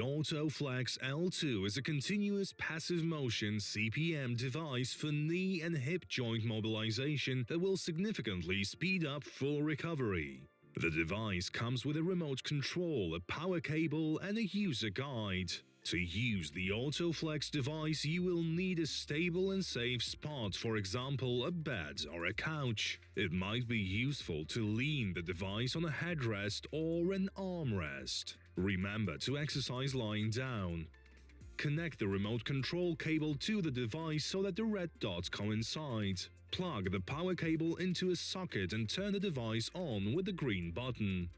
AutoFlex L2 is a continuous passive motion CPM device for knee and hip joint mobilization that will significantly speed up full recovery. The device comes with a remote control, a power cable, and a user guide. To use the AutoFlex device, you will need a stable and safe spot, for example, a bed or a couch. It might be useful to lean the device on a headrest or an armrest. Remember to exercise lying down. Connect the remote control cable to the device so that the red dots coincide. Plug the power cable into a socket and turn the device on with the green button.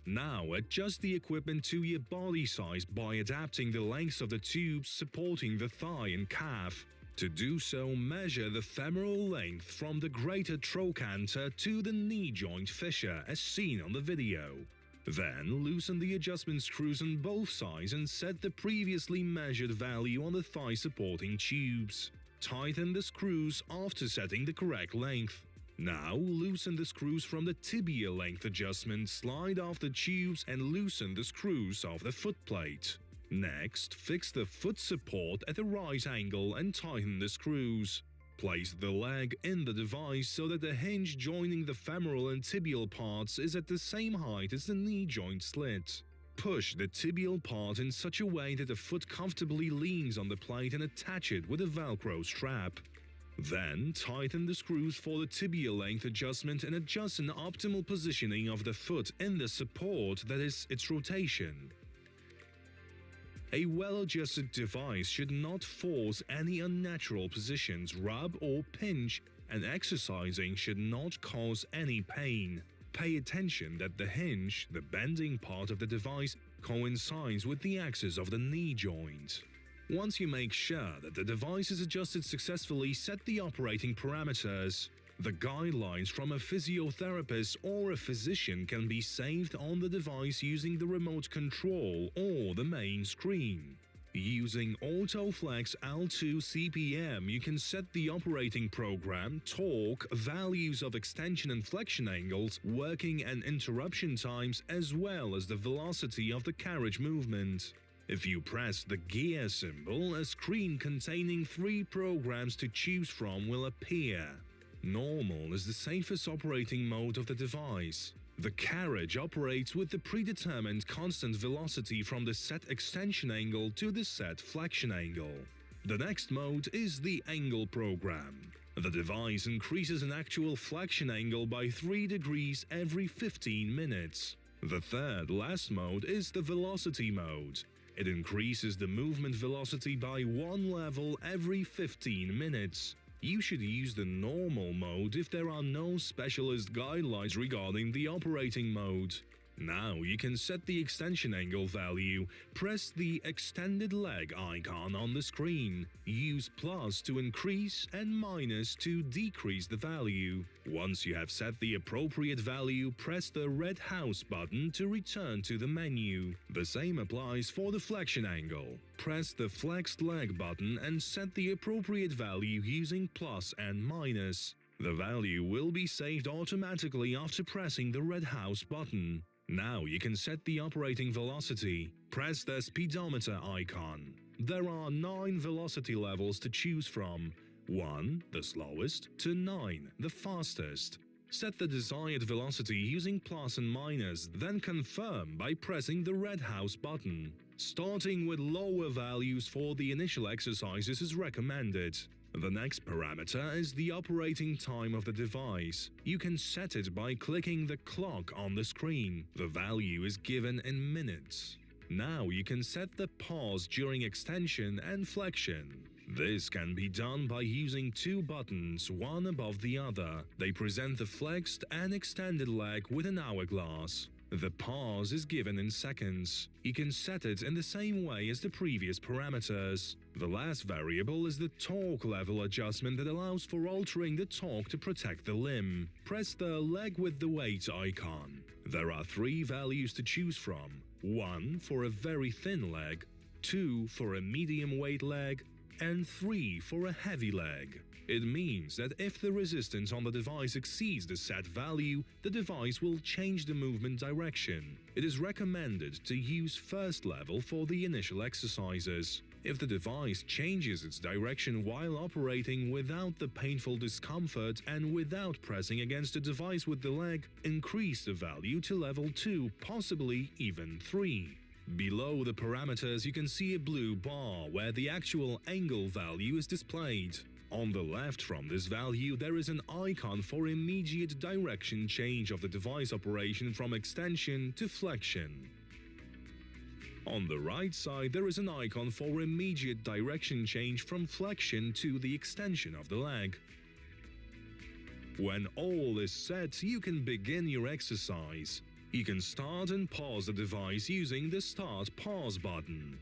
Now adjust the equipment to your body size by adapting the lengths of the tubes supporting the thigh and calf. To do so, measure the femoral length from the greater trochanter to the knee joint fissure as seen on the video. Then loosen the adjustment screws on both sides and set the previously measured value on the thigh supporting tubes. Tighten the screws after setting the correct length. Now loosen the screws from the tibia length adjustment, slide off the tubes and loosen the screws of the footplate. Next, fix the foot support at the right angle and tighten the screws. Place the leg in the device so that the hinge joining the femoral and tibial parts is at the same height as the knee joint slit. Push the tibial part in such a way that the foot comfortably leans on the plate and attach it with a Velcro strap. Then tighten the screws for the tibia length adjustment and adjust an optimal positioning of the foot in the support, that is, its rotation. A well-adjusted device should not force any unnatural positions, rub or pinch, and exercising should not cause any pain. Pay attention that the hinge, the bending part of the device, coincides with the axis of the knee joint. Once you make sure that the device is adjusted successfully, set the operating parameters. The guidelines from a physiotherapist or a physician can be saved on the device using the remote control or the main screen. Using AutoFlex L2 CPM, you can set the operating program, torque, values of extension and flexion angles, working and interruption times, as well as the velocity of the carriage movement. If you press the gear symbol, a screen containing 3 programs to choose from will appear. Normal is the safest operating mode of the device. The carriage operates with the predetermined constant velocity from the set extension angle to the set flexion angle. The next mode is the angle program. The device increases an actual flexion angle by 3 degrees every 15 minutes. The third last mode is the velocity mode. It increases the movement velocity by 1 level every 15 minutes. You should use the normal mode if there are no specialist guidelines regarding the operating mode. Now you can set the extension angle value. Press the extended leg icon on the screen. Use plus to increase and minus to decrease the value. Once you have set the appropriate value, press the red house button to return to the menu. The same applies for the flexion angle. Press the flexed leg button and set the appropriate value using plus and minus. The value will be saved automatically after pressing the red house button. Now you can set the operating velocity. Press the speedometer icon. There are 9 velocity levels to choose from. 1, the slowest, to 9, the fastest. Set the desired velocity using plus and minus, then confirm by pressing the red house button. Starting with lower values for the initial exercises is recommended. The next parameter is the operating time of the device. You can set it by clicking the clock on the screen. The value is given in minutes. Now you can set the pause during extension and flexion. This can be done by using 2 buttons, one above the other. They present the flexed and extended leg with an hourglass. The pause is given in seconds. You can set it in the same way as the previous parameters. The last variable is the torque level adjustment that allows for altering the torque to protect the limb. Press the leg with the weight icon. There are 3 values to choose from. 1 for a very thin leg, 2 for a medium weight leg, and 3 for a heavy leg. It means that if the resistance on the device exceeds the set value, the device will change the movement direction. It is recommended to use first level for the initial exercises. If the device changes its direction while operating without the painful discomfort and without pressing against the device with the leg, increase the value to level 2, possibly even 3. Below the parameters you can see a blue bar where the actual angle value is displayed. On the left from this value there is an icon for immediate direction change of the device operation from extension to flexion. On the right side there is an icon for immediate direction change from flexion to the extension of the leg. When all is set, you can begin your exercise. You can start and pause the device using the Start/Pause button.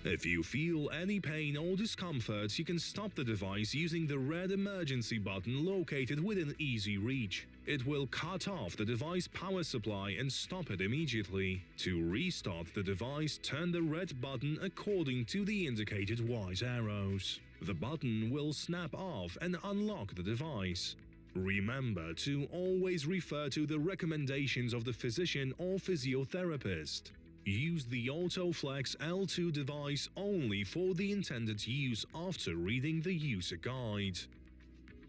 If you feel any pain or discomfort, you can stop the device using the red emergency button located within easy reach. It will cut off the device power supply and stop it immediately. To restart the device, turn the red button according to the indicated white arrows. The button will snap off and unlock the device. Remember to always refer to the recommendations of the physician or physiotherapist. Use the AutoFlex L2 device only for the intended use after reading the user guide.